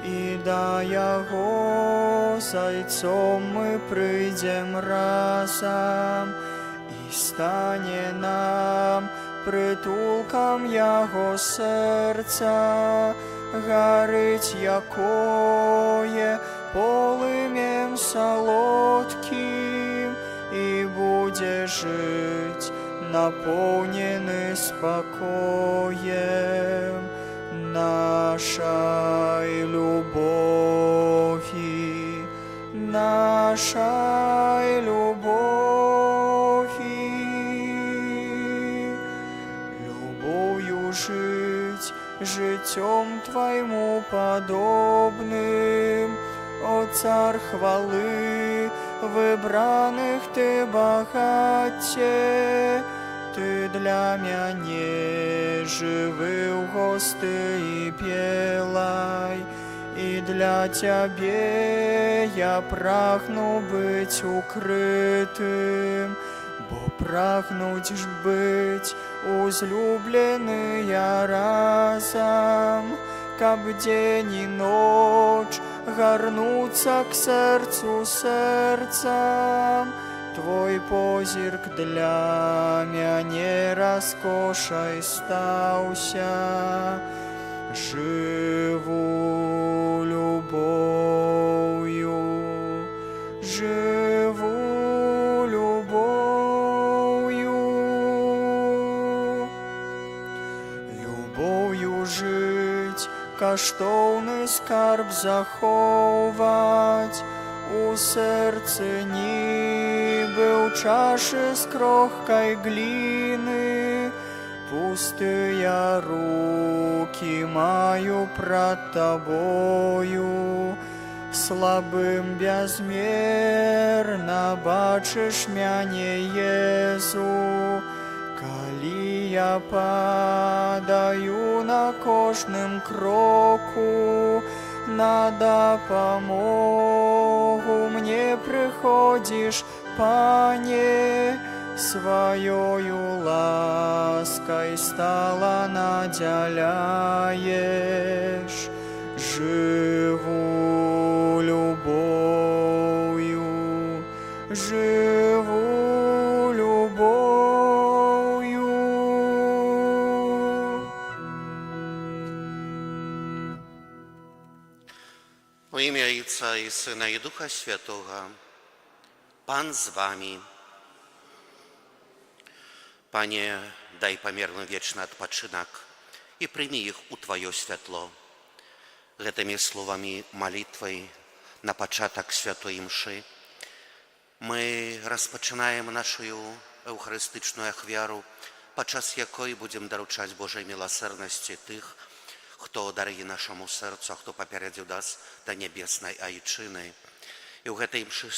і да яго зайцом мы прыйдзем разам, і стане нам прытулкам яго сэрца, гарыць якое полымем салодкім, і будзе жыць напоўнены спакоем нашай любові, нашай любові. Любов'ю жыць, жыццём твайму падобным, о цар хвалы, выбраных ты багацце, ты для мяне жывы ў госты і белай, і для цябе я прагну быць укрытым, бо прагнуць ж быць узлюбленыя разам, каб дзень і ноч гарнуцца к сэрцу сэрцам. Твой позірк для мяне раскошай стаўся. Жыву любоўю, жыву любоўю. Любоўю жыць, каштоўны скарб захоўваць, у сэрцы нібы ў чашы з крохкай гліны, пустыя рукі маю прад табою, слабым бязмерна бачыш мяне, Езу, калі я падаю на кожным кроку, на дапамогу мне прыходзіш, Пане, сваёю ласкай стала надзяляеш. Жыву любоўю, жыву любоўю. Во имя Отца и Сына и Духа Святого, Пан з вами. Panie, daj pomierny wieczny odpoczynek i przyjmij ich u Twoje światło. Гэтымі словамі молитвы на початок святой мши мы распочинаем нашу евхаристичную ахвяру, подчас якой будем доручать Божьей милосердности тых, хто дарує нашому серцю, а хто попередив нас до небесной Айчины. И в этой мши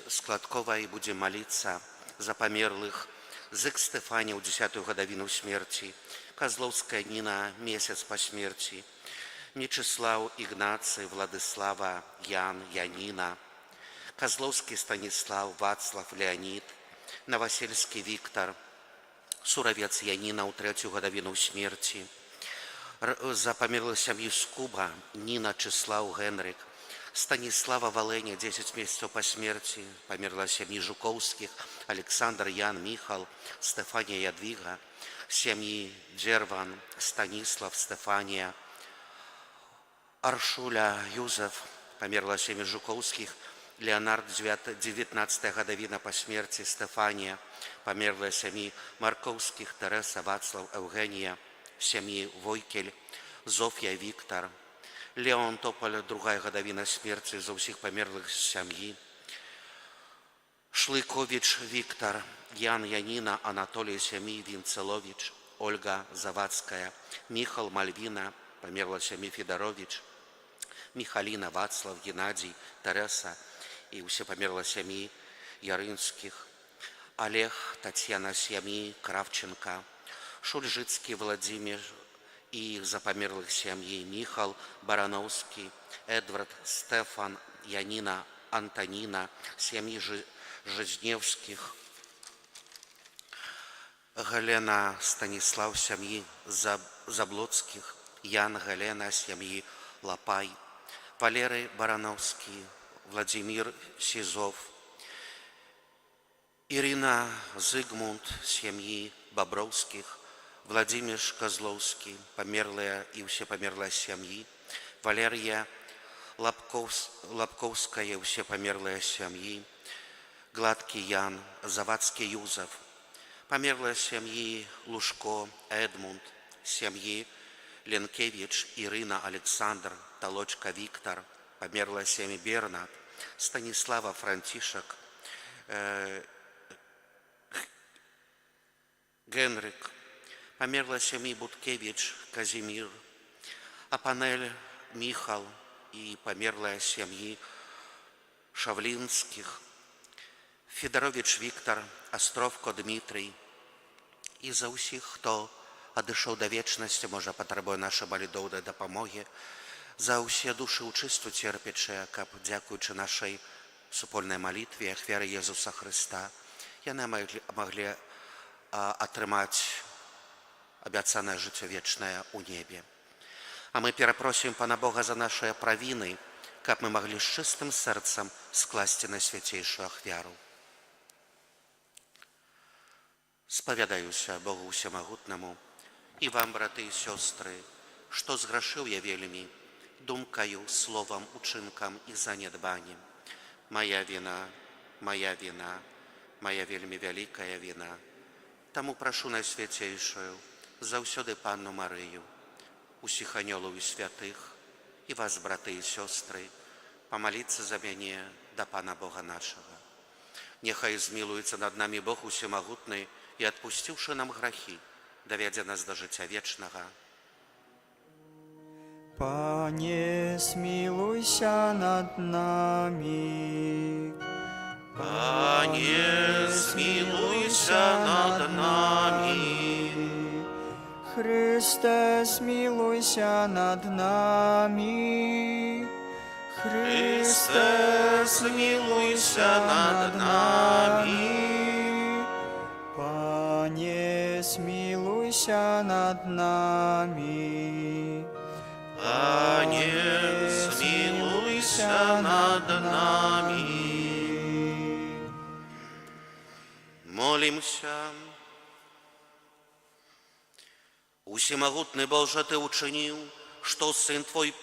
складковой будем молиться за померлых Зык Стефания у 10-ю годовину смерти, Козловская Нина месяц по смерти, Мечислав Игнаций, Владислава, Ян, Янина, Козловский Станислав, Вацлав, Леонид, Новосельский Виктор, Суровец Янина у 3-ю годовину смерти, за померлых семью Скуба, Нина, Числав, Генрик, Станислава Валеня, 10 месяцев по смерти, померла семьи Жуковских, Александр, Ян, Михал, Стефания, Ядвига, семьи Джерван, Станислав, Стефания, Аршуля, Юзеф, померла семьи Жуковских, Леонард, 19-я годовина по смерти, Стефания, померла семьи Марковских, Тереса, Вацлав, Евгения, семьи Войкель, Зофья, Виктор, Леон Тополь, 2-я годовина смерти за всех померлых семьи, Шлыкович Виктор, Ян Янина, Анатолий семьи Винцелович, Ольга Завадская, Михал Мальвина, померла семьи Федорович, Михалина, Вацлав, Геннадий, Тереса и все померла семьи Ярынских, Олег, Татьяна семьи Кравченко, Шульжицкий Владимир и их запомерлых семьи Михал Барановский, Эдвард, Стефан, Янина, Антонина, семьи Жизневских, Галена, Станислав, семьи Заблоцких, Ян, Галена, семьи Лапай, Валерий Барановский, Владимир Сизов, Ирина Зигмунд, семьи Бобровских, Владимир Козловский, померлая и все померлая семьи, Валерия Лобковская, все померлая семьи, Гладкий Ян, Завадский Юзеф, померлая семьи Лужко Эдмунд, семьи Ленкевич Ирина Александр, Толочка Виктор, померлая семьи Бернат, Станислава Франтишек, Генрик, померла семьи Буткевич, Казимир, Апанель Михал и померла семьи Шавлинских, Федорович Віктор, Островко Дмитрий. І за усіх, хто одійшов до вічності, може, потребує нашої молитовної допомоги, за усі душі учисту терпячі, каб, дякуючи нашій супольній молитві, ахвярі Єсуса Христа, яны могли атрымаць абяцанае жыццё вечнае ў небе. А мы перапросім Пана Бога за нашыя правіны, каб мы маглі з чыстым сэрцам скласці на свяцейшую ахвяру. Спавядаюся Богу Усемагутнаму і вам, браты і сёстры, што зграшыў я вельмі думкаю, словам, учынкам і занядбаннем. Моя віна, моя віна, моя вельмі вялікая віна. Таму прашу Найсвяцейшую, заўсёды Панну Марыю, усіх анёлаў і святых, і вас, браты і сёстры, памаліцца за мяне да Пана Бога нашага. Няхай змілуецца над намі Бог Усемагутны і, адпусціўшы нам грахі, давядзе нас да жыцця вечнага. Пане, смилуйся над нами. Пане, смилуйся над нами. Христе, смилуйся над нами. Христе, смилуйся над нами. Пане, смилуйся над нами. Пане, смилуйся над нами. Молимся. Усемогутный Боже, Ты учинил, что Сын Твой,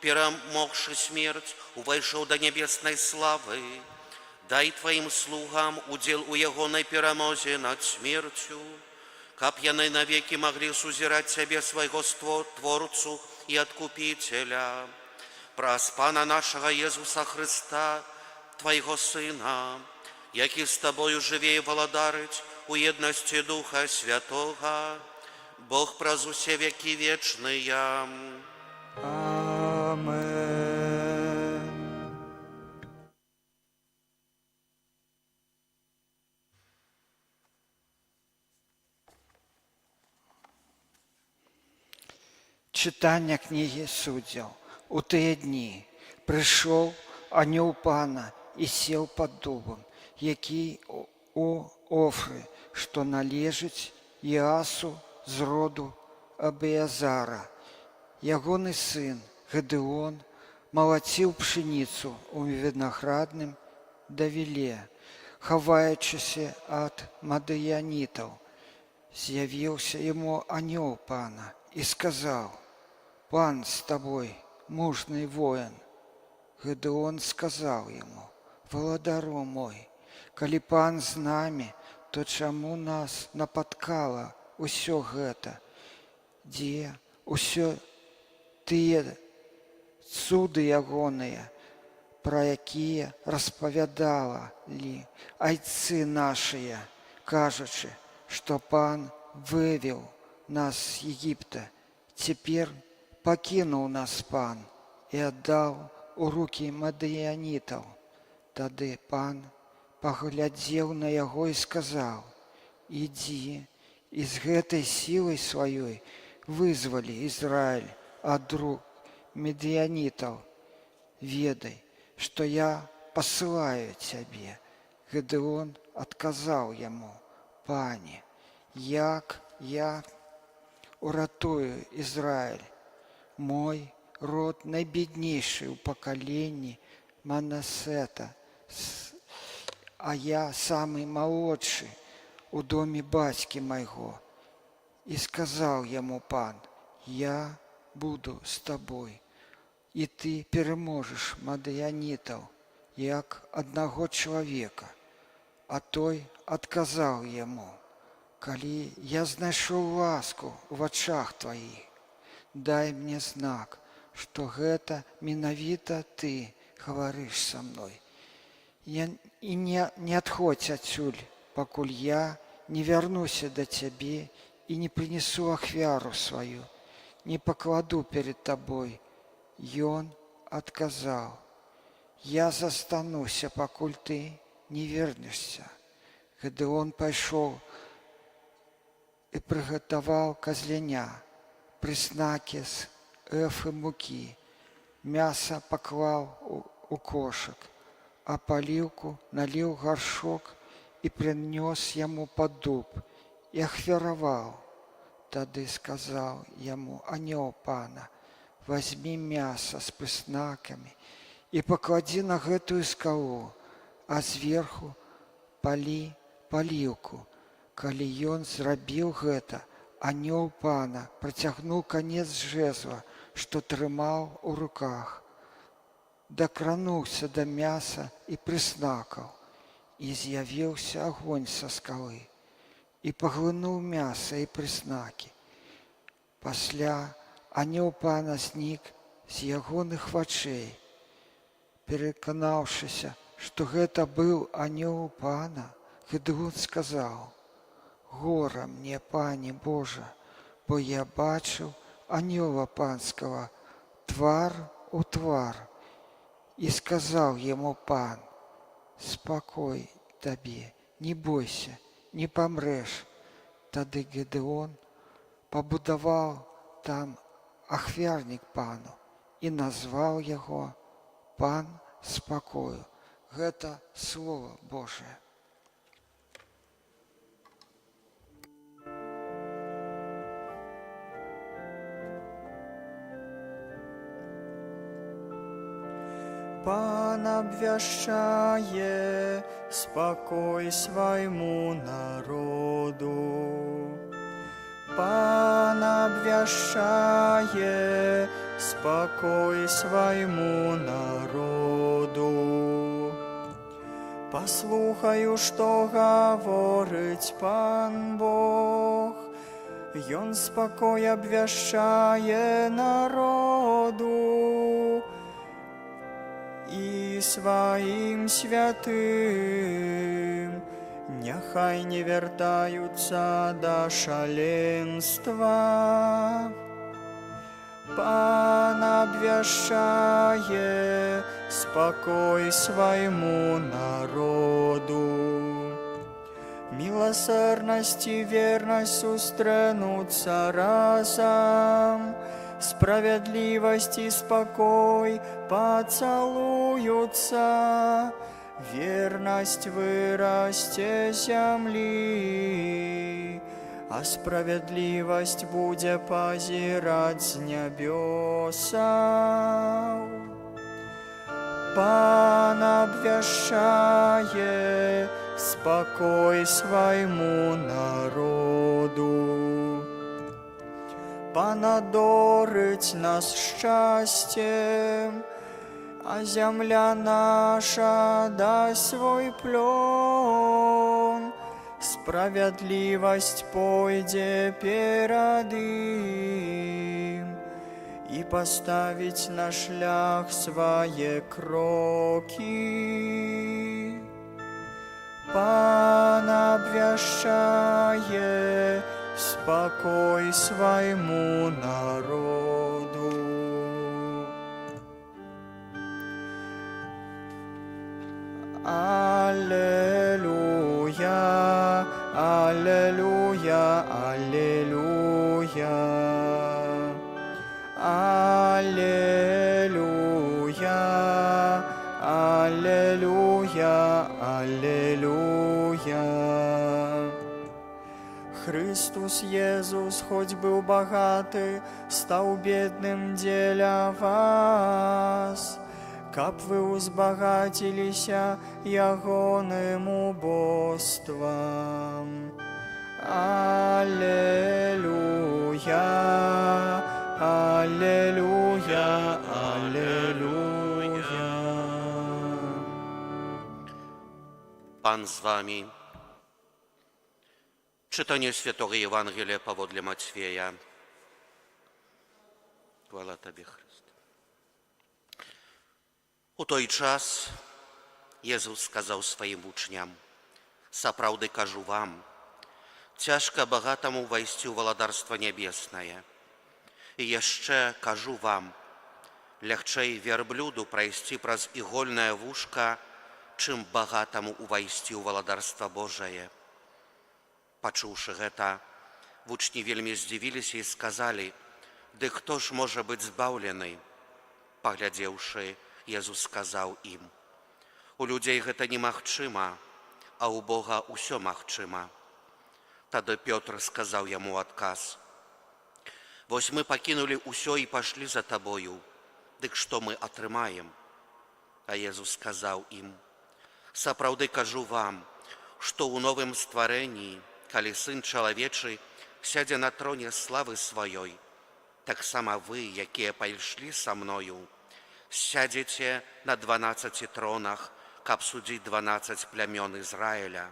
перемогший смерть, увайшел до небесной славы. Дай Твоим слугам удел у ягоной перемозе над смертью, каб яны навеки могли сузирать себе своего Творцу и Откупителя, праз Пана нашего Иисуса Христа, Твоего Сына, який з Тобою живе і володарить у єдності Духа Святого, Бог праз усе веки вечные. Амен. Читання книги Суддів. У тыя дні прийшов анёл Пана і сел пад дубом, який у Офры, што належыць Іасу з роду Абіязара. Ягоны сын Гедеон малаціў пшеніцу у вінаградным давіле, хаваючыся ад мадыянітаў. З'явіўся яму анёл Пана і сказаў: «Пан з табой, мужны воін». Гедеон сказаў яму: «Валадару мой, калі Пан з намі, то чаму нас напаткала ўсё гэта? Дзе ўсё тыя цуды ягоныя, пра якія распавядалі айцы нашыя, кажучы, што Пан вывеў нас з Егіпта. Цяпер пакінуў нас Пан і аддаў у рукі мадыянітаў». Тады Пан паглядзеў на яго і сказаў: «Ідзі і з гэтай сілай сваёй вызвалі Ізраіль ад рук мадыянітаў. Ведай, што я пасылаю цябе». Гедеон адказаў яму: «Пане, як я уратую Ізраіль? Мой род найбеднейший у пакаленні Манасета, а я самый молодший у доме бацькі майго. И сказал ему пан: я буду с тобой, и ты переможешь мадыянитов, як одного человека. А той отказал ему: калі я знайшоў ласку в вачах твоих, дай мне знак, что гэта менавіта ты говоришь со мной. И не отходь отсюль, покуль я не вернуся до тебе и не принесу ахвяру свою, не покладу перед тобой. И он отказал: я застануся, покуль ты не вернешься. Гедеон пошел и приготовал козленя, приснаки с эфы муки, мясо поклал у кошек, а поливку налил в горшок и принес ему под дуб, и ахвяровал. Тады сказал ему анёл пана: возьми мясо с приснаками и поклади на гэтую скалу, а сверху палі поливку. Калі ён зрабіў гэта, анёл пана працягнуў канец жезла, што трымаў у руках, дакрануўся да мяса і прыснакаў, і з'явіўся агонь са скалы, і паглынуў мяса і прыснакі. Пасля анёл пана знік з ягоных вачэй. Пераканаўшыся, што гэта быў анёл пана, Гедеон сказаў: гора мне, пане Божа, бо я бачыў анёла панского твар у твар. И сказал ему пан: спокой тебе, не бойся, не помрешь. Тады Гедеон побудовал там ахвярник пану и назвал его пан спокою. Это Слово Божие. Пан обвящае спокой своему народу. Пан обвящае спокой своему народу. Послухаю, что говорить Пан Бог. Ён спокой обвящае народу и своим святым, няхай не вертаются до шаленства. Пан обвящае спокой своему народу. Милосердность и верность сустренутся разом, справедливость и спокой поцелуются, верность вырасте земли, а справедливость будет позирать с небеса. Пан обвящае спокой своему народу. Пан одорить нас счастьем, а земля наша даст свой плон. Справедливость пойде перед им, и поставить на шлях свои кроки. Пан обвящае спокой своему народу. Аллилуйя, аллилуйя, аллилуйя. Аллилуйя, аллилуйя, аллилуйя. Христус Езус, хоть был богаты, стал бедным деля вас, каб вы узбагатилися ягоным убоством. Аллилуйя, аллилуйя, аллилуйя. Pan z wami. Czytanie Świętego Ewangelii powodle Macieja. Chwała Tobie, Chryste. U той час Jezus сказал swoim uczniom: Сапраўды кажу вам, цяжка багатаму вайсці ў валадарства нябеснае. І яшчэ кажу вам, лягчэй вярблюду прайсці праз ігольнае вушка, чым багатаму увайсці ў валадарства Божае. Пачуўшы гэта, вучні вельмі здзівіліся і сказалі: «Ды хто ж можа быць збаўлены?» Паглядзеўшы, Езус сказаў ім: «У людзей гэта немагчыма, а ў Бога ўсё магчыма». Тады Пётр сказаў яму адказ: «Вось мы пакінулі ўсё і пашлі за табою, дык што мы атрымаем?» А Езус сказаў ім: «Сапраўды кажу вам, што ў новым стварэнні, калі Сын Чалавечы сядзе на троне славы сваёй, таксама вы, якія пайшлі са мною, сядзеце на 12 тронах, каб судзіць 12 плямён Ізраіля.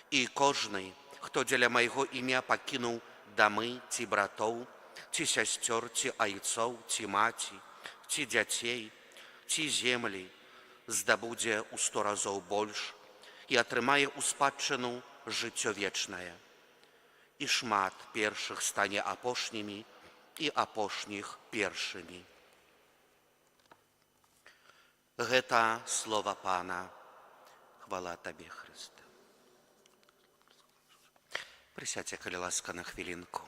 І кожны, хто дзеля майго імя пакінуў дамы ці братоў, ці сясцёр, ці айцоў, ці маці, ці дзяцей, ці землі, здабудзе ў 100 разоў больш і атрымае ў спадчыну жыццё вечнае. І шмат першых стане апошнімі, і апошніх першымі». Гэта слова Пана. Хвала Табе, Хрысте. Прысядзьце, калі ласка, на хвілінку.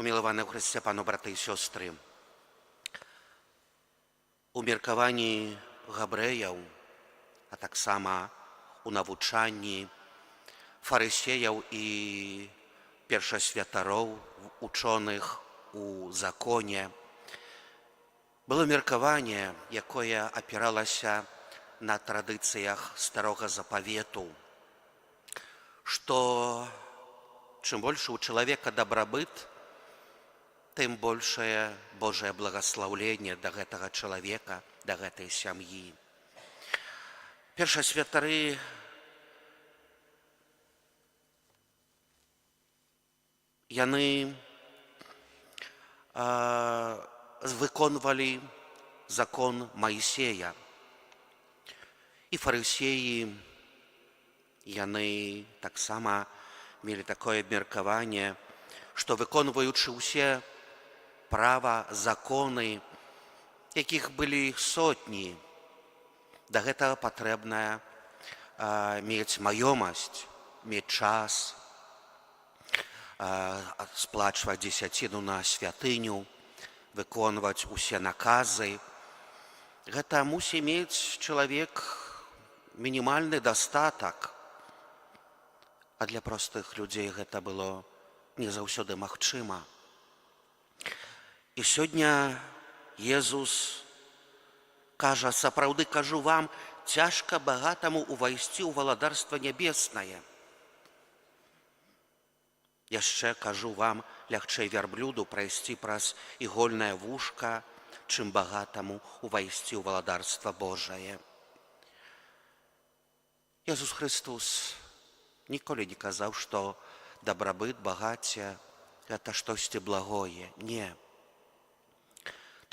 Умілаваны ў Хрысце Пану, браты і сёстры, у меркаванні габрэяў, а таксама у навучанні фарысеяў і першасвятароў, учоных у законе, было меркаванне, якое апіралася на традыцыях Старога Запавету, што чым больше у чалавека дабрабыт, тым большае Божае благаслаўленне да гэтага чалавека, да гэтай сям'і. Першасвятары яны выконвалі закон Маісея. І фарысеі яны таксама мелі такое меркаванне, што выконваючы ўсе права, законы, якіх былі сотні, да гэтага патрэбна мець маёмасць, мець час, сплачваць дзесяціну на святыню, выконваць усе наказы. Гэта мусіць мець чалавек мінімальны дастатак. А для простых людзей гэта было не заўсёды магчыма. І сёння Езус кажа: «Сапраўды кажу вам, цяжка багатаму увайсці ў валадарства нябеснае. Яшчэ кажу вам, лягчэй вярблюду прайсці праз ігольнае вушка, чым багатаму увайсці ў валадарства Божае». Езус Христос ніколі не казаў, што дабрабыт, багацце – гэта штосьці благое. Не.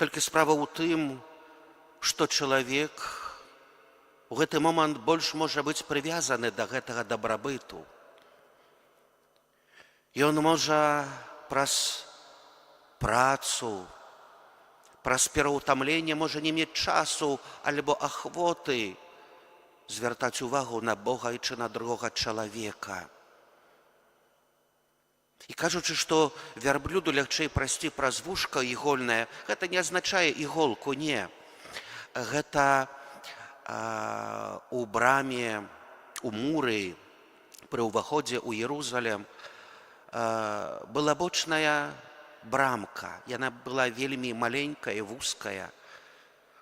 Толькі справа ў тым, што чалавек у гэты момант больш можа быць прывязаны да гэтага дабрабыту. Ён можа праз працу, праз пераўтамленне можа не мець часу альбо ахвоты звяртаць увагу на Бога і чи на другога чалавека. І кажучы, што вярблюду лягчэй прайсці праз вушка ігольнае, гэта не азначае іголку, не. Гэта у браме, у муры пры ўваходзе ў Єрусалем была бочная брамка. Яна была вельмі маленькая, вузкая,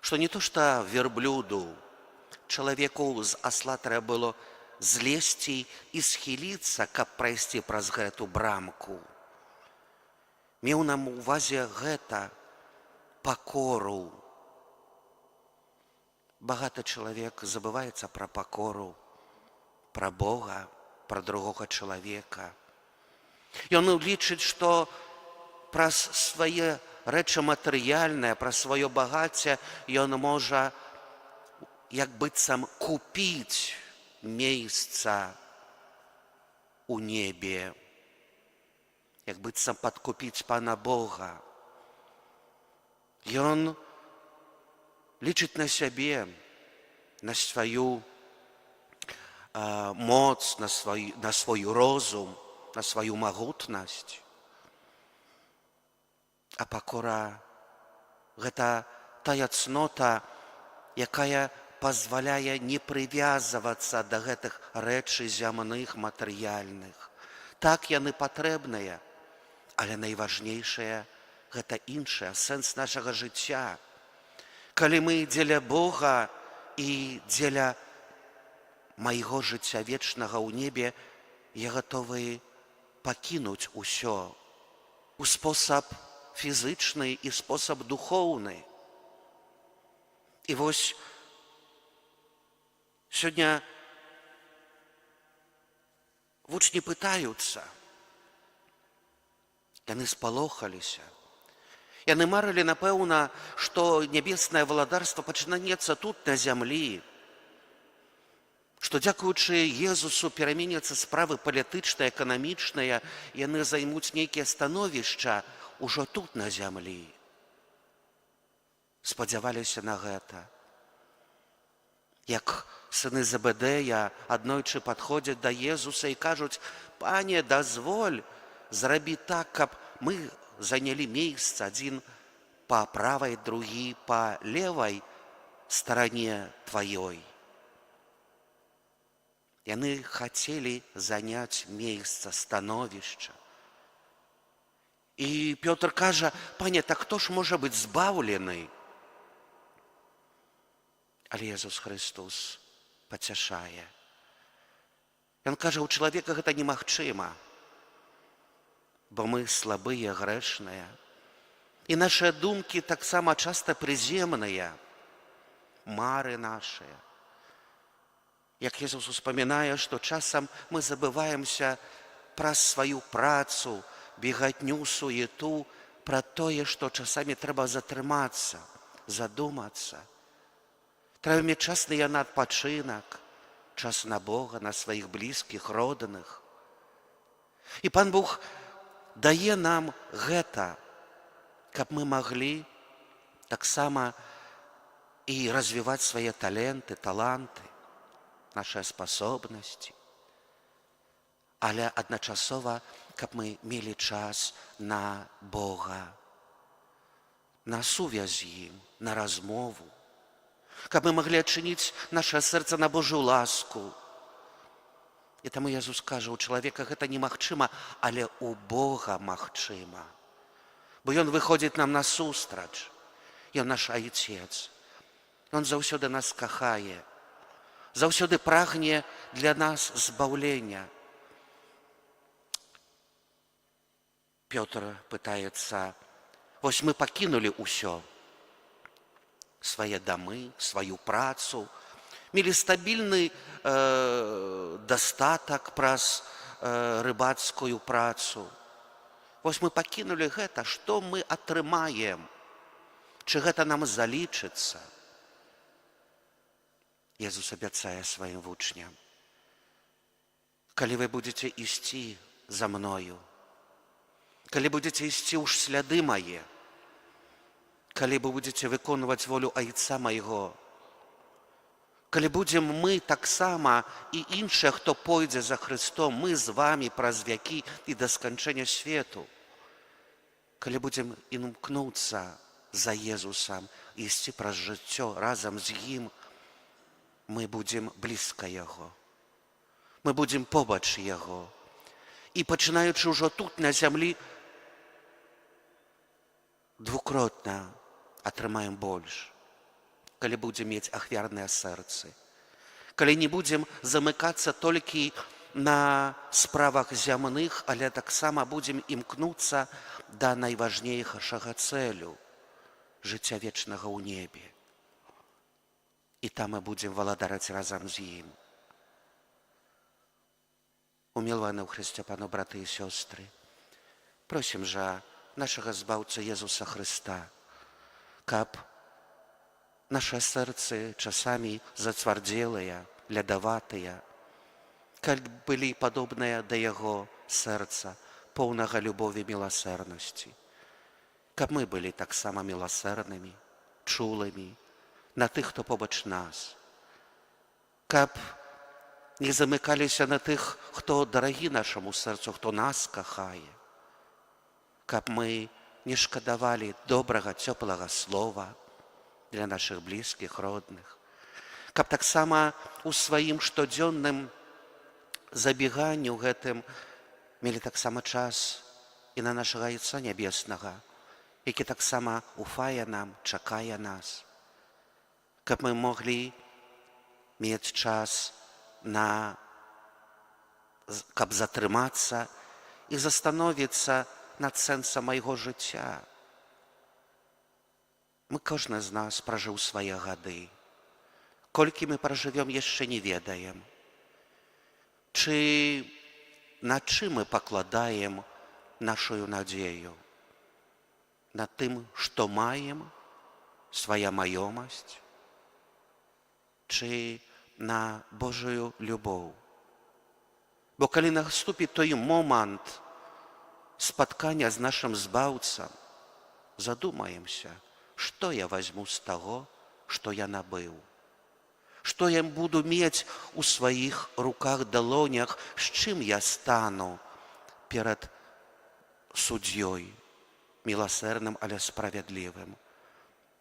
што не то што верблюду, чалавеку з асла трэба было злезці і схіліцца, каб прайсці праз гэту брамку. Меў нам увазе гэта пакору. Багаты чалавек забываецца пра пакору, пра Бога, пра другога чалавека. Ён лічыць, што праз свае рэчы матэрыяльнае, праз сваё багацце ён можа як быццам купіць месца у небе, як быццам падкупіць Пана Бога. Ён лічыць на сябе, на сваю моц, на свой розум, на сваю магутнасць. А пакора – гэта тая цнота, якая пазваляе не прывязвацца да гэтых рэчай зямных, матэрыяльных. Так яны патрэбныя, але найважнейшае – гэта іншае, сэнс нашага жыцця. Калі мы дзеля Бога і дзеля майго жыцця вечнага ў небе, я гатовы пакінуць усё у спосаб фізычны і спосаб духоўны. І вось сёння вучні пытаюцца, яны спалохаліся. Яны марылі, напэўна, што нябеснае валадарства пачнецца тут, на зямлі, што, дзякуючы Езусу, пераменяцца справы палітычныя, эканамічныя, яны займуць нейкія становішча ўжо тут, на зямлі. Спадзяваліся на гэта. Як сыны Зебедея аднойчы падходзяць да Езуса і кажуць: «Пане, дазволь зрабіць так, каб мы занялі месца, адзін па правай, другі па левай старане тваёй». Яны хацелі заняць месца, становішча. І Пётр кажа: «Пане, так хто ж можа быць збаўлены?» Але Езус Христос пацяшае. Ён кажа: «У чалавека гэта немагчыма, бо мы слабыя, грэшныя. І нашыя думкі таксама часта прыземныя, мары нашыя». Як Езус успамінае, што часам мы забываемся пра сваю працу, бегатню, суету, пра тое, што часамі трэба затрымацца, задумацца. Трэба мець час на адпачынак, час на Бога, на сваіх блізкіх, родных. І Пан Бог дае нам гэта, каб мы маглі таксама і развіваць свае таленты, таланты, нашыя спасобнасці, але адначасова, каб мы мелі час на Бога, на сувязь з ім, на размову, каб мы маглі адчыніць наша сэрца на Божую ласку. І таму Езус кажа: у чалавека гэта немагчыма, але у Бога магчыма. Бо Ён выходзіць нам насустрач, Ён наш Айцец. Ён заўсёды нас кахае, заўсёды прагне для нас збаўлення. Пётр пытаецца: «Вось мы пакінулі ўсё, свае дамы, сваю працу, мелі стабільны дастатак праз рыбацкую працу. Вось мы пакінулі гэта, што мы атрымаем? Чы гэта нам залічыцца?» Езус абяцае сваім вучням: «Калі вы будзеце ісці за мною, калі будзеце ісці ў сляды мае, калі вы будзеце выконваць волю Айца майго, калі будзем мы таксама і іншыя, хто пойдзе за Христом, мы з вамі праз вякі і да сканчэння свету, калі будзем імкнуцца за Езусам, ісці праз жыццё разам з ім, мы будзем блізка Яго. Мы будзем побач яго. І пачынаючы ўжо тут, на зямлі, двукротна атрымаем больш, калі будзем мець ахвярныя сэрцы, калі не будзем замыкацца толькі на справах зямных, але таксама будзем імкнуцца да найважнейшага цэлю жыцця вечнага ў небе. І там мы будзем валадараць разам з ім. Умілваны ў Хрысце Пану, браты і сёстры, просім жа нашага Збаўцу Езуса Хрыста, каб нашы сэрцы часамі зацвардзелыя, лядаватыя, каб былі падобныя да Яго сэрца, поўнага любові і міласэрнасці, каб мы былі таксама міласэрнымі, чулымі на тых, хто побач нас, каб не замыкаліся на тых, хто дарагі нашаму сэрцу, хто нас кахае, каб мы не шкадавалі добрага, цёплага слова для нашых блізкіх, родных, каб таксама у сваім штодзённым забеганню гэтым мелі таксама час і на нашага Айца Нябеснага, які таксама уфае нам, чакае нас, каб мы маглі мець час каб затрымацца і застановіцца над сэнсам майго жыцця. Мы, кожны з нас пражыў свае гады. Колькі мы пражывём, яшчэ не ведаем. Ці на чым мы пакладаем нашую надзею? На тым, што маем, свая маёмасць? Ці на Божую любоў? Бо калі наступіць той момант спаткання з нашым Збаўцам, задумаемся, што я вазьму з таго, што я набыў, што я буду мець у сваіх руках, далонях, з чым я стану перад суддзёй, міласэрным, але справядлівым,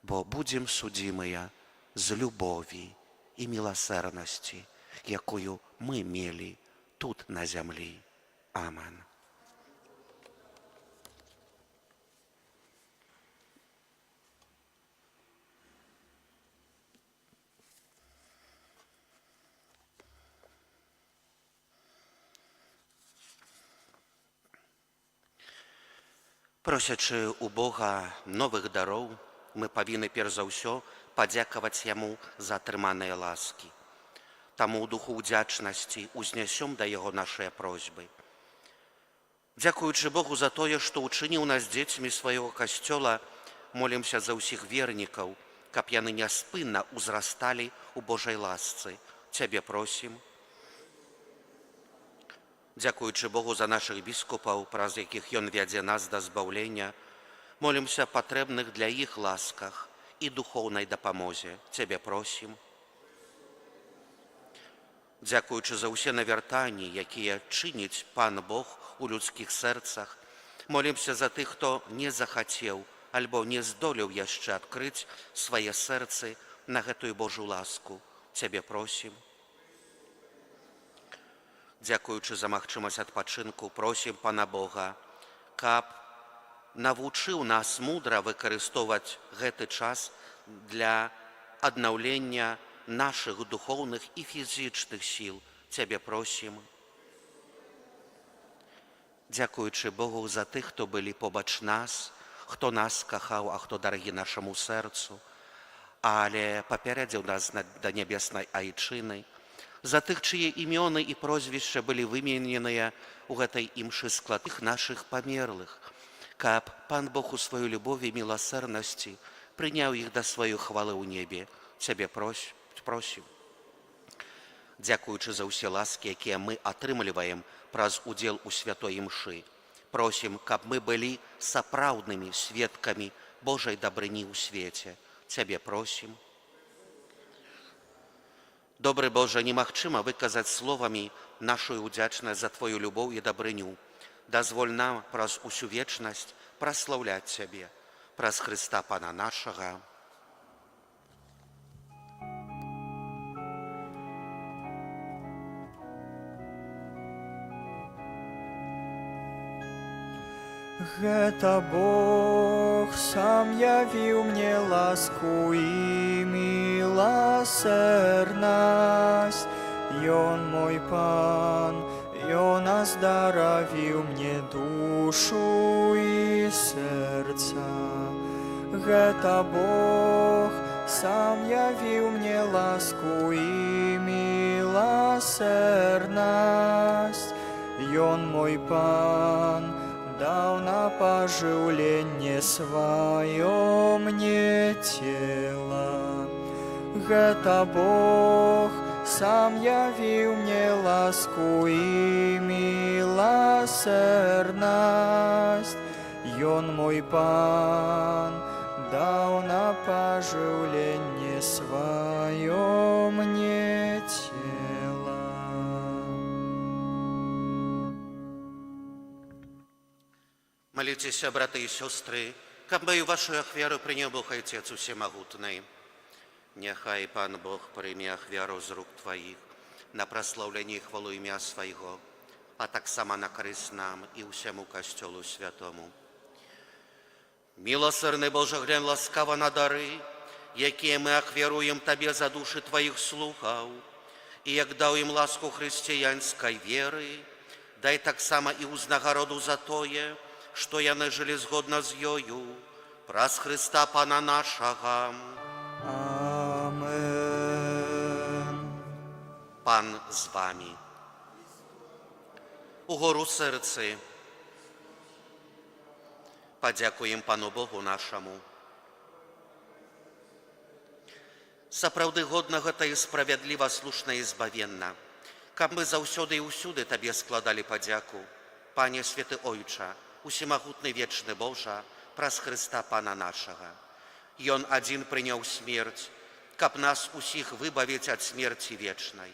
бо будзем судзімыя з любові і міласэрнасці, якую мы мелі тут на зямлі. Амен. Просячы у Бога новых дароў, мы павінны перш за ўсё падзякаваць Яму за атрыманыя ласкі. Таму ў духу ўдзячнасці узнясём да Яго нашыя просьбы. Дзякуючы Богу за тое, што ўчыніў нас дзецьмі свайго касцёла, молімся за ўсіх вернікаў, каб яны няспынна ўзрасталі ў Божай ласцы. Цябе просім. Дзякуючы Богу за нашых біскупаў, праз якіх Ён вядзе нас да збаўлення, молімся патрэбных для іх ласках і духоўнай дапамозе. Цябе просім. Дзякуючы за ўсе навяртанні, якія чыніць Пан Бог у людскіх сэрцах, молімся за тых, хто не захацеў альбо не здолеў яшчэ адкрыць свае сэрцы на гэтую Божую ласку. Цябе просім. Дзякуючы за магчымасць адпачынку, просім Пана Бога, каб навучыў нас мудра выкарыстоўваць гэты час для аднаўлення нашых духоўных і фізічных сіл. Цябе просім. Дзякуючы Богу за тых, хто былі побач нас, хто нас кахаў, а хто дарагі нашаму сэрцу, але папярэдзіў нас да нябеснай Айчыны, за тых, чые імёны і прозвішча былі вымененыя ў гэтай імшы склад нашых памерлых, каб Пан Бог у сваёй любові і міласэрнасці прыняў іх да сваёй хвалы ў небе. Цябе просім. Дзякуючы за ўсе ласкі, якія мы атрымліваем праз удзел у святой імшы, просім, каб мы былі сапраўднымі сведкамі Божай дабрыні ў свеце. Цябе просім. Добры Божа, немагчыма выказаць словамі нашу ўдзячнасць за Твою любоў і дабрыню. Дазволь нам праз усю вечнасць праслаўляць Цябе, праз Хрыста Пана нашага. Гэта Бог сам явіў мне ласку і міласэрнасць. Ён мой пан, Ён аздаравіў мне душу і сэрца. Гэта Бог сам явіў мне ласку і міласэрнасць. Ён мой пан, даў на пажыўленне сваё мне цела. Гэта Бог сам явіў мне ласку і міласэрнасць. Ён мой пан, даў на пажыўленне сваё мне цела. Молитесь, браты и сестры, каб мою вашу ахвяру принял Бог Отец Всемогутный. Нехай Пан Бог прийме ахвяру з рук Твоих на прославление и хвалу імя Своего, а так само на користь нам и всему Костелу Святому. Милосердный Боже, глянь ласкаво на дары, якія мы ахвяруем Табе за души Твоих слухаў, и як даў им ласку християнской веры, дай так само и узнагароду за тое, что яны жили згодно з ёю, праз Христа Пана нашага. Амен. Пан з вами. Угору серці. Подякуємо Пану Богу нашому. Сапраўды годна гэта і справядліва, слушна і збавенна, каб мы заўсёды і ўсюды Табе складалі падзяку, Пане Святы Ойча, усемагутны вечны Божа, праз Христа Пана нашага. Ён адзін прыняў смерць, каб нас усіх выбавіць ад смерці вечнай,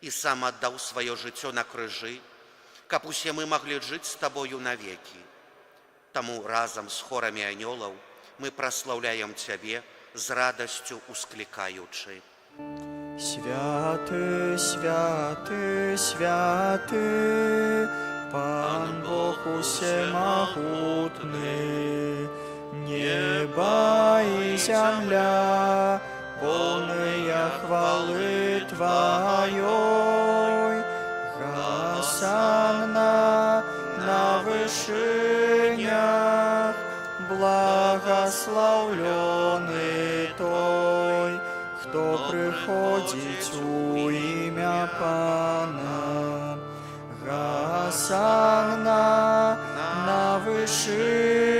і сам аддаў сваё жыццё на крыжы, каб усе мы маглі жыць з Табою навекі. Таму разам з хорамі анёлаў мы праслаўляем Цябе, з радасцю усклікаючы. Святы, святы, святы, Пан Бог усемагутны, неба і зямля, полныя хвалы Тваёй. Гасанна на вышынях, благословленный той, кто приходит у имя Пана. Гасанна на вышынях.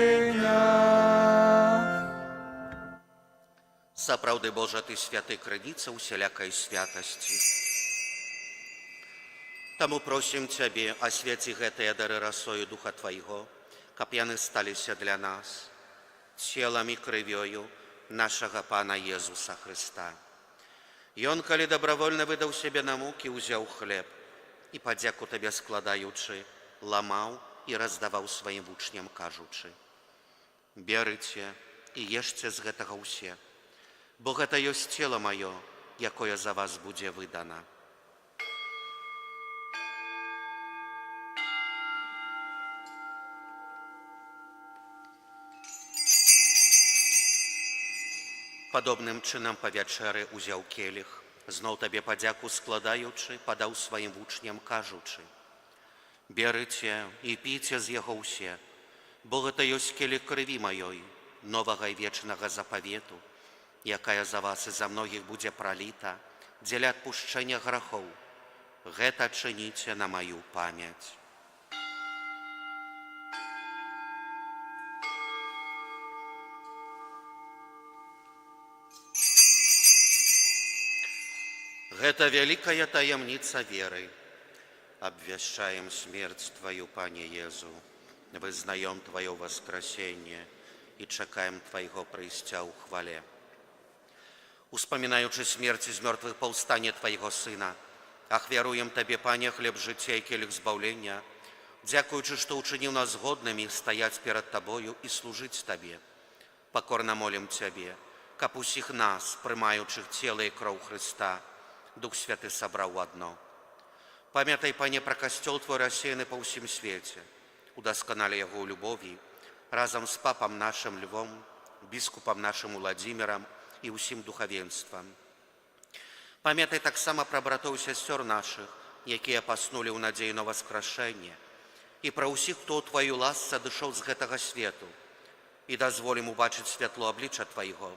Сапраўды, Божа, Ты святы, крыніца усялякай святасці. Таму просім Цябе, асвяці гэтыя дары расою Духа Твайго, каб яны сталіся для нас целам і крывёю нашага Пана Езуса Христа. Ён, калі добровольно выдаў сябе на мукі, узяў хлеб і, падзяку Табе складаючы, ламаў і раздаваў сваім вучням, кажучы: «Берыце і ешце з гэтага ўсе, бо гэта ёсць цела маё, якое за вас будзе выдана». Падобным чынам па вячэры узяў келіх, зноў Табе падзяку складаючы, падаў сваім вучням, кажучы: «Берыце і піце з яго ўсе, бо гэта ёсць келіх крыві маёй, новага і вечнага запавету, якая за вас і за многіх будзе праліта дзеля адпушчэння грахоў. Гэта чыніце на маю памяць». Гэта вялікая таямніца веры. Абвяшчаем смерць Твою, Пане Езу, вызнаем Твоё воскресенье і чакаем Твайго прыйсця ў хвале. Успамінаючы смерць з мёртвых паўстання Твайго Сына, ахвяруем Табе, Пане, хлеб жыцця і келіх збаўлення, дзякуючы, што ўчыніў нас годнымі стаяць перад Табою і служыць Табе. Пакорна молім Цябе, каб усіх нас, прымаючых цела і кроў Христа, Дух Святы сабраў у адно. Памятай, Пане, пра касцёл Твой рассеяны па ўсім свеце. Удасканалі яго ў любові, разам з папам нашым Львом, біскупам нашым Уладзімірам і ўсім духавенствам. Памятай таксама пра братоў і сясцёр нашых, якія паснулі ў надзеі на васкрашэнне, і пра ўсіх, хто ў тваю ласцы адышоў з гэтага свету, і дазволім убачыць святло аблічча твайго.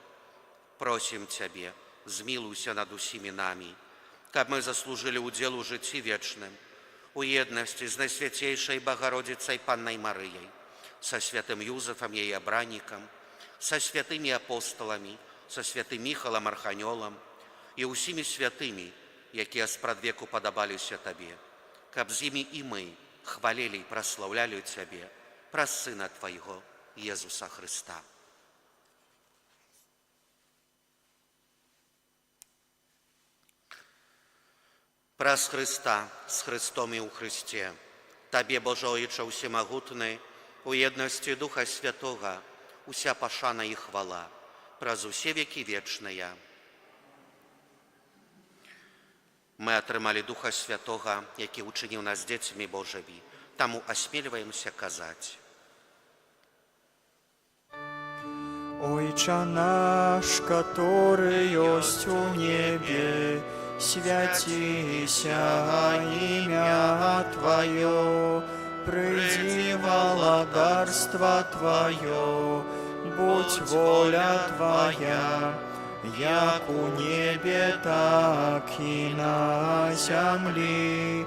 Просім цябе, змілуйся над усімі намі, каб мы заслужылі ўдзел у жыцці вечным, у еднасці з Найсвяцейшай Багародзіцай Паннай Марыяй, са святым Юзефам яе абраннікам, са святымі апосталамі, са святым Міхалам Арханёлам і ўсімі святымі, якія спрадвеку падабаліся табе, каб з імі і мы хвалілі і праслаўлялі цябе праз Сына твайго, Езуса Хрыста. Праз Хрыста, з Хрыстом і ў Хрысце, табе, Божа Ойча ўсемагутны, у еднасці Духа Святога, уся пашана і хвала, праз усе векі вечныя. Мы атрымалі Духа Святога, які учыніў нас дзецьмі Божымі, таму асмельваемся казаць. Ойча наш, который есть у небе, святися имя Твое, приди владарство Твое, будь воля Твоя, як у небе, так и на земли.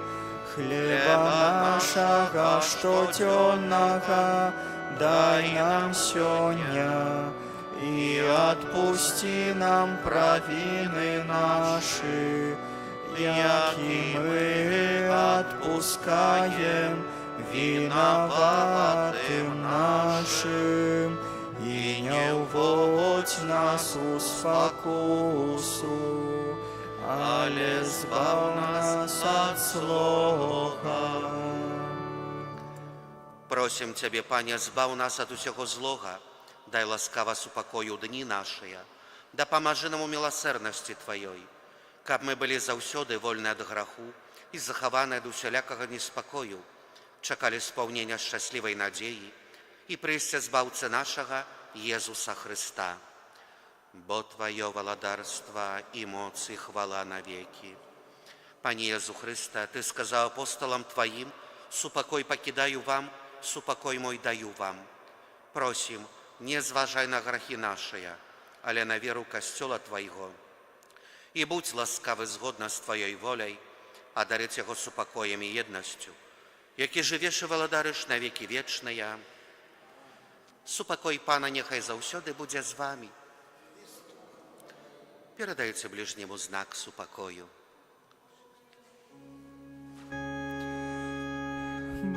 Хлеба нашего штоденного дай нам сёння, и отпусти нам провины наши, яки мы отпускаем виноватым нашим, и не уводь нас у спокусу, але збав нас от злога. Просім цябе, Пане, збаў нас ад усяго злога, дай ласкава супакою дні нашыя, дапамажы нам у міласэрнасці Тваёй, каб мы былі заўсёды вольны ад граху і захаваны ад усялякага неспакою, чакалі спаўнення шчаслівай надзеі і прыйсця збаўцы нашага Езуса Хрыста. Бо Тваё валадарства і моц і хвала навекі. Пане Езу Хрыста, Ты сказаў апостолам Тваім: супакой пакідаю вам, супакой мой даю вам. Просім, не зважай на грахі нашыя, але на веру Касцёла Твайго. І будь ласкавы згодна з Тваёй воляй, адарыць яго супакоем і еднасцю, які жывеш і валадарыш на векі вечныя. Супакой Пана няхай заўсёды будзе з вамі. Перадайце ближнему знак супакою.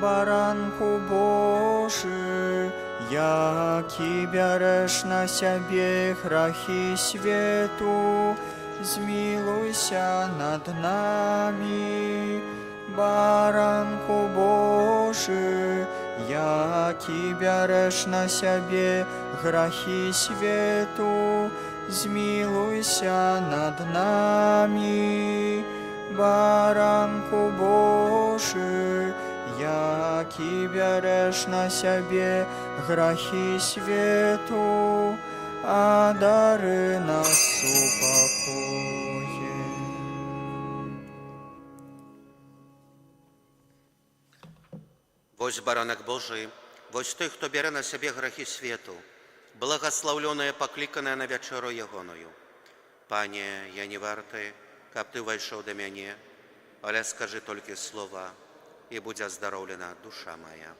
Баранку Божий, які бяреш на сябе грахи свету, змилуйся над нами. Баранку Божий, які бяреш на сябе грахи свету, змилуйся над нами. Баранку Божий, які бяреш на сябе грахи свету, адари нас супакоем. Вось баранак Божий, вось той, хто бярэ на сябе грахи свету, благаслаўлёная, пакліканая на вячэру ягоную. Пане, я не варты, каб Ты ўвайшоў да мяне, але скажы толькі слова, і будзе аздароўлена душа моя.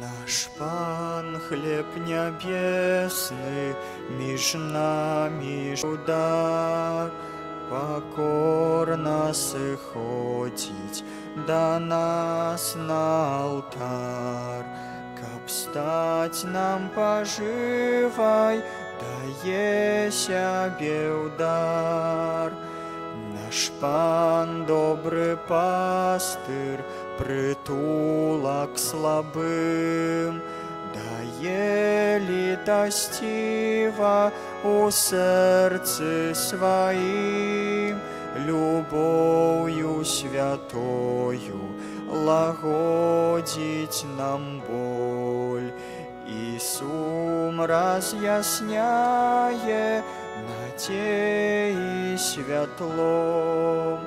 Наш Пан, хлеб небесный, між нами удар, покорно сыходить до нас на алтарь, каб стать нам поживой, да daje siebie w dar. Nasz Pan dobry pastyr, przytulak słabym, daje litościwa u sercu swoim, любов'ю святою лагодить нам боль, и сум разъясняє надеи святлом,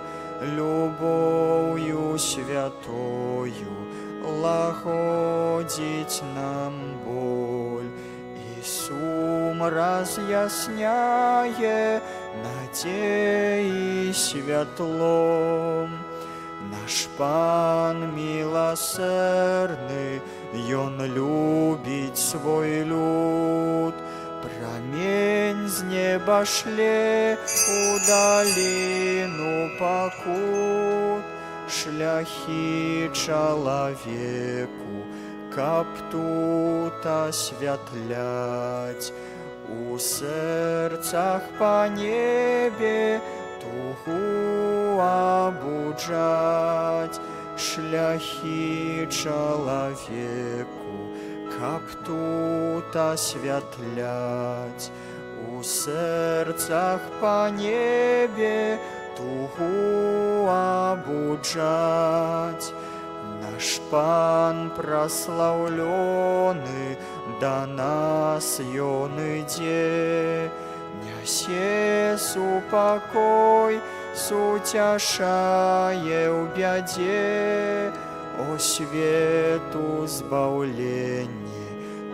любов'ю святою лагодить нам боль, и сум разъясняє надеи святлом. Наш Пан милосердный, Он любит свой люд, промень с неба шле у долину покут, шляхи человеку, каб тут освятлять, у серцах по небе тугу обуджать, шляхи человеку, каб тут освятлять, у серцах по небе тугу обуджать. Наш Пан прославленный, до нас ён иде, нясе супокой, сутяшае в бяде, о свету збаўленне,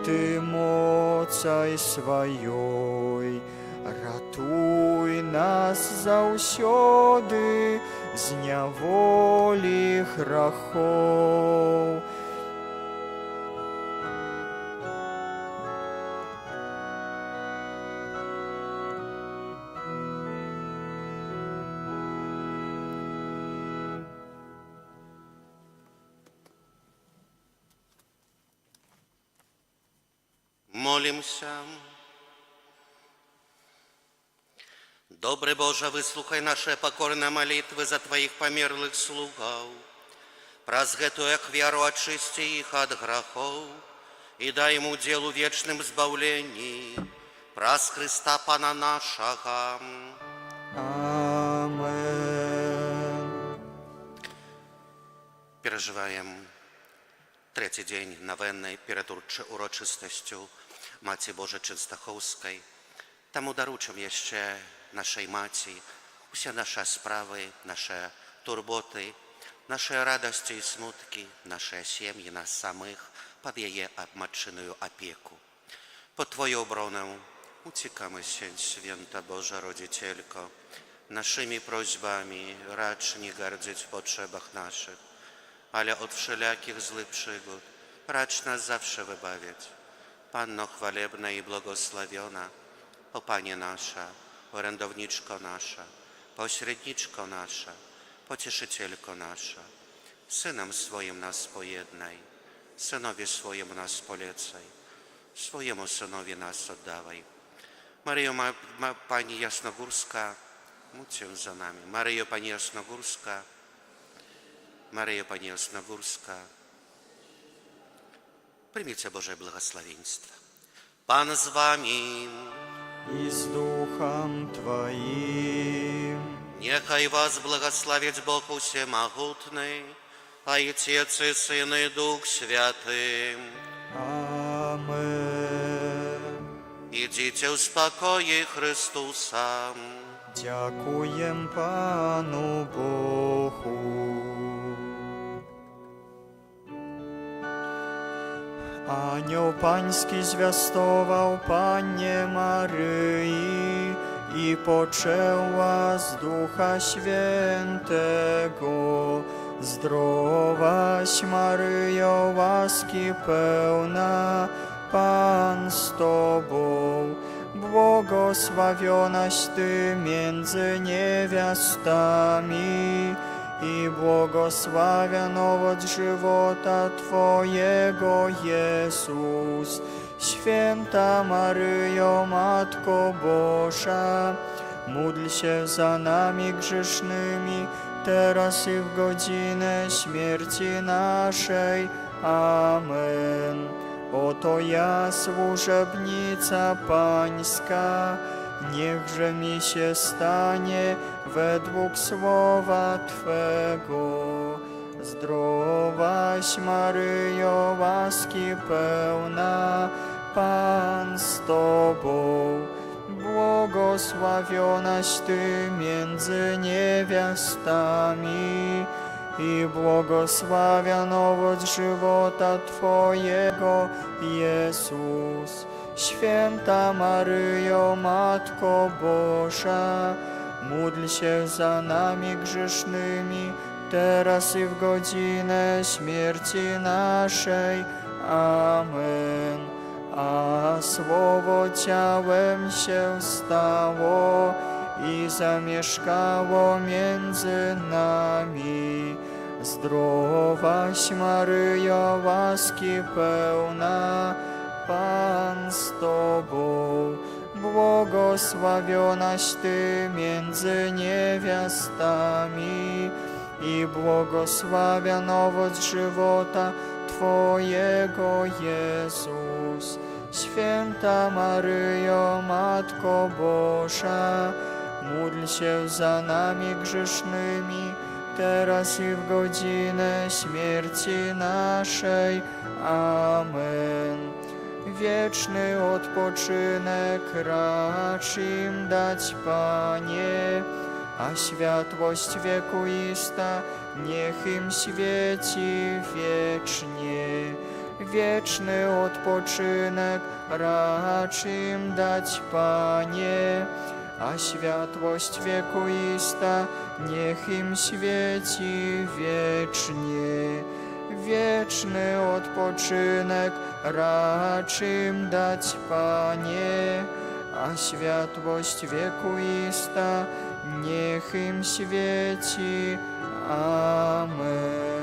ты моцай сваёй, ратуй нас заўсёды з няволі грахоў. Молимся. Добрый Боже, выслухай наши покорные молитвы за Твоих померлых слугов. Праз гэтую ахвяру очисти их от грехов и дай ему делу вечным избавлении. Праз Христа Пана нашего. Амен. Переживаем третий день новенной перед урочистостью Матці Божої Częstochowskiej. Тому даручим jeszcze naszej Maci usie nasze sprawy, nasze turboty, nasze radości i smutki, nasze семьи, nas samych pod jej matczyną opieku. Pod Twoją obronę uciekamy się, Święta Boża Rodzicielko, naszymi prośbami racz nie gardzić w potrzebach naszych, ale od wszelakich złych przygód racz nas zawsze wybawiać. Panno chwalebna i błogosławiona, o Panie nasza, orędowniczko nasza, pośredniczko nasza, pocieszycielko nasza, Synem swoim nas pojednaj, Synowi swojemu nas polecaj, swojemu Synowi nas oddawaj. Maryjo, Pani Jasnogórska, módl się za nami. Maryjo, Pani Jasnogórska, Maryjo, Pani Jasnogórska, przyjmijcie Boże błogosławieństwo. Pan z Wami И с Духом Твоим. Niechaj was błogosławić Bóg Всемогутный, Ojciec i Syn i Duch Święty. Amen. Idźcie w spokoju Chrystusa. Дякуем Пану Богу. Anioł Pański zwiastował Pannie Maryi i poczęła z Ducha Świętego. Zdrowaś Maryjo, łaski pełna, Pan z Tobą, błogosławionaś Ty między niewiastami i błogosławion owoc żywota Twojego, Jezus. Święta Maryjo, Matko Boża, módl się za nami grzesznymi, teraz i w godzinę śmierci naszej. Amen. Oto ja, służebnica Pańska, niechże mi się stanie według słowa Twego. Zdrowaś Maryjo, łaski pełna, Pan z Tobą, błogosławionaś Ty między niewiastami i błogosławion owoc żywota Twojego, Jezus. Święta Maryjo, Matko Boża, módl się za nami grzesznymi, teraz i w godzinę śmierci naszej. Amen. A Słowo ciałem się stało i zamieszkało między nami. Zdrowaś Maryjo, łaski pełna, Pan z Tobą, błogosławionaś Ty między niewiastami i błogosławion owoc żywota Twojego, Jezus. Święta Maryjo, Matko Boża, módl się za nami grzesznymi, teraz i w godzinę śmierci naszej. Amen. Wieczny odpoczynek racz im dać, Panie, a światłość wiekuista niech im świeci wiecznie. Wieczny odpoczynek racz im dać, Panie, a światłość wiekuista niech im świeci wiecznie. Wieczny odpoczynek racz im dać, Panie, a światłość wiekuista niech im świeci. Amen.